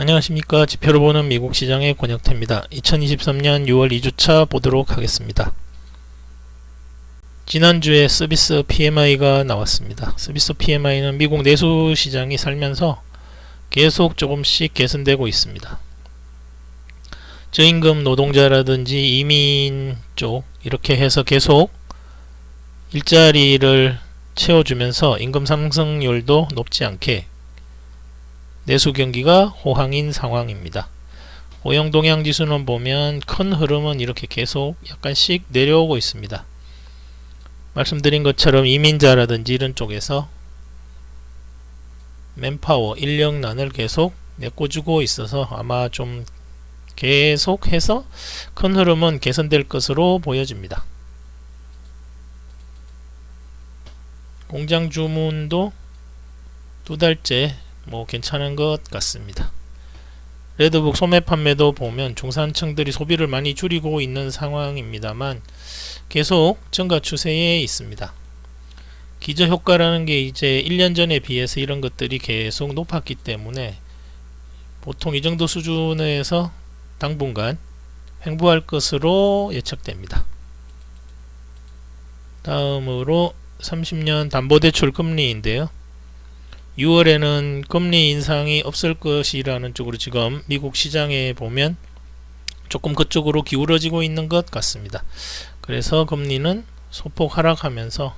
안녕하십니까. 지표를 보는 미국 시장의 권혁태입니다. 2023년 6월 2주차 보도록 하겠습니다. 지난주에 서비스 PMI가 나왔습니다. 서비스 PMI는 미국 내수 시장이 살면서 계속 조금씩 개선되고 있습니다. 저임금 노동자라든지 이민 쪽 이렇게 해서 계속 일자리를 채워주면서 임금 상승률도 높지 않게 내수 경기가 호황인 상황입니다. 고용동향지수는 보면 큰 흐름은 이렇게 계속 약간씩 내려오고 있습니다. 말씀드린 것처럼 이민자라든지 이런 쪽에서 맨파워, 인력난을 계속 메꿔주고 있어서 아마 좀 계속해서 큰 흐름은 개선될 것으로 보여집니다. 공장 주문도 두 달째 괜찮은 것 같습니다. 레드북 소매 판매도 보면 중산층들이 소비를 많이 줄이고 있는 상황입니다만 계속 증가 추세에 있습니다. 기저효과라는 게 이제 1년 전에 비해서 이런 것들이 계속 높았기 때문에 보통 이 정도 수준에서 당분간 횡보할 것으로 예측됩니다. 다음으로 30년 담보대출 금리인데요. 6월에는 금리 인상이 없을 것이라는 쪽으로 지금 미국 시장에 보면 조금 그쪽으로 기울어지고 있는 것 같습니다. 그래서 금리는 소폭 하락하면서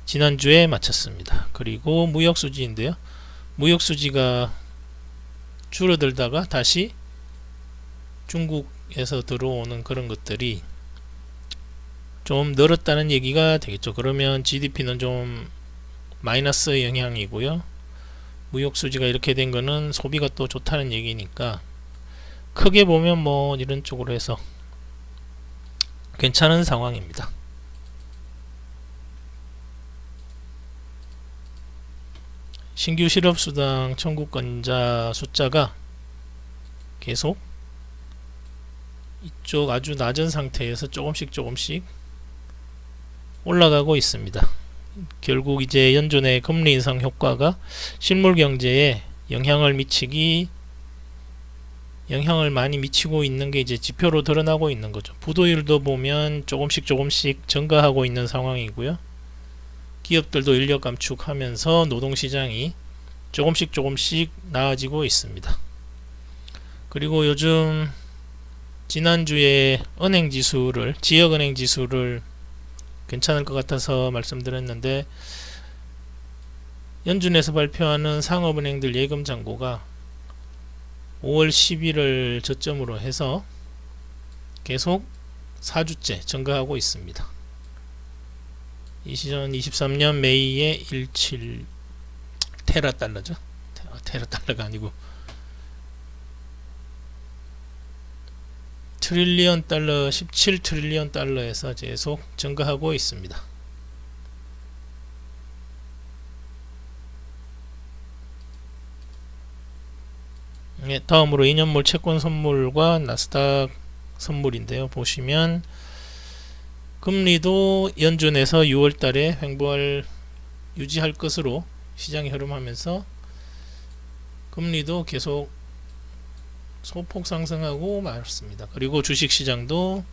지난주에 마쳤습니다. 그리고 무역수지인데요. 무역수지가 줄어들다가 다시 중국에서 들어오는 그런 것들이 좀 늘었다는 얘기가 되겠죠. 그러면 GDP는 좀 마이너스 영향이고요. 무역수지가 이렇게 된 거는 소비가 또 좋다는 얘기니까 크게 보면 이런 쪽으로 해서 괜찮은 상황입니다. 신규 실업수당 청구권자 숫자가 계속 이쪽 아주 낮은 상태에서 조금씩 올라가고 있습니다. 결국 이제 연준의 금리 인상 효과가 실물 경제에 영향을 많이 미치고 있는 게 이제 지표로 드러나고 있는 거죠. 부도율도 보면 조금씩 증가하고 있는 상황이고요. 기업들도 인력 감축하면서 노동시장이 조금씩 나아지고 있습니다. 그리고 요즘 지난주에 지역은행 지수를 괜찮을 것 같아서 말씀드렸는데 연준에서 발표하는 상업은행들 예금 잔고가 5월 10일을 저점으로 해서 계속 4주째 증가하고 있습니다. 2023년 매이에 17 테라달러죠. 테라달러가 아니고 트릴리언 달러, 17 트릴리언 달러에서 계속 증가하고 있습니다. 다음으로 2년물 채권 선물과 나스닥 선물인데요. 보시면 금리도 연준에서 6월달에 유지할 것으로 시장이 흐름하면서 금리도 계속 소폭 상승하고 말았습니다. 그리고 주식시장도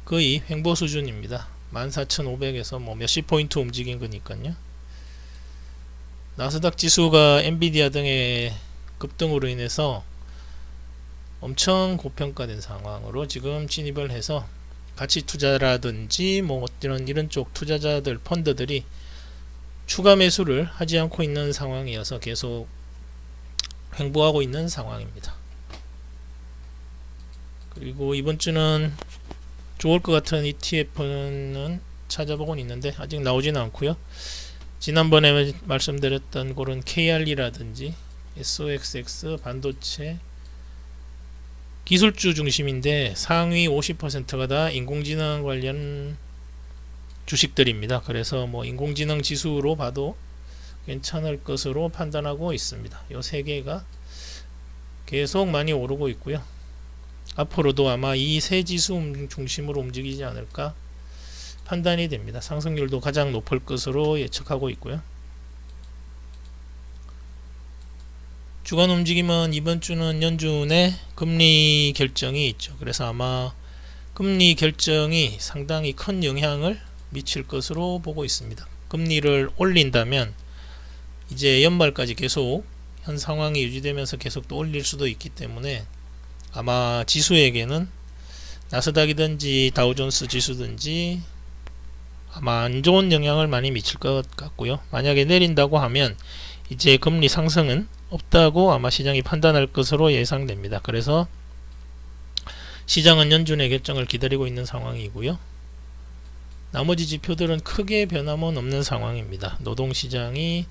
거의 횡보 수준입니다. 14,500에서 몇십 포인트 움직인 거니까요. 나스닥 지수가 엔비디아 등의 급등으로 인해서 엄청 고평가된 상황으로 지금 진입을 해서 가치 투자라든지 이런 쪽 투자자들 펀드들이 추가 매수를 하지 않고 있는 상황이어서 계속 횡보하고 있는 상황입니다. 그리고 이번 주는 좋을 것 같은 ETF는 찾아보곤 있는데 아직 나오지는 않고요. 지난번에 말씀드렸던 그런 KRE라든지 SOXX 반도체 기술주 중심인데 상위 50%가 다 인공지능 관련 주식들입니다. 그래서 인공지능 지수로 봐도 괜찮을 것으로 판단하고 있습니다. 이 세 개가 계속 많이 오르고 있고요. 앞으로도 아마 이 세 지수 중심으로 움직이지 않을까 판단이 됩니다. 상승률도 가장 높을 것으로 예측하고 있고요. 주간 움직임은 이번 주는 연준의 금리 결정이 있죠. 그래서 아마 금리 결정이 상당히 큰 영향을 미칠 것으로 보고 있습니다. 금리를 올린다면 이제 연말까지 계속 현 상황이 유지되면서 계속 또 올릴 수도 있기 때문에 아마 지수에게는 나스닥이든지 다우존스 지수든지 아마 안 좋은 영향을 많이 미칠 것 같고요. 만약에 내린다고 하면 이제 금리 상승은 없다고 아마 시장이 판단할 것으로 예상됩니다. 그래서 시장은 연준의 결정을 기다리고 있는 상황이고요. 나머지 지표들은 크게 변함은 없는 상황입니다. 노동시장이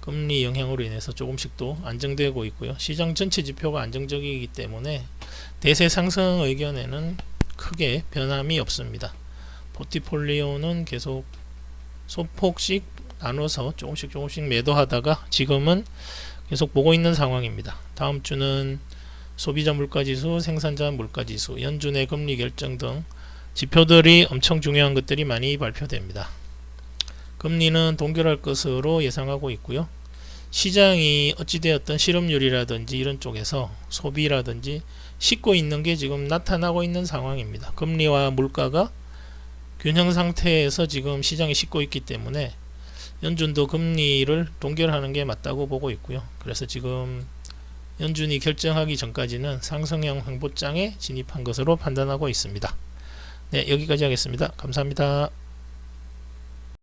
금리 영향으로 인해서 조금씩 또 안정되고 있고요. 시장 전체 지표가 안정적이기 때문에 대세 상승 의견에는 크게 변함이 없습니다. 포트폴리오는 계속 소폭씩 나눠서 조금씩 매도하다가 지금은 계속 보고 있는 상황입니다. 다음 주는 소비자 물가지수, 생산자 물가지수, 연준의 금리 결정 등 지표들이 엄청 중요한 것들이 많이 발표됩니다. 금리는 동결할 것으로 예상하고 있고요. 시장이 어찌되었던 실업률이라든지 이런 쪽에서 소비라든지 싣고 있는 게 지금 나타나고 있는 상황입니다. 금리와 물가가 균형 상태에서 지금 시장이 싣고 있기 때문에 연준도 금리를 동결하는 게 맞다고 보고 있고요. 그래서 지금 연준이 결정하기 전까지는 상승형 횡보장에 진입한 것으로 판단하고 있습니다. 네, 여기까지 하겠습니다. 감사합니다.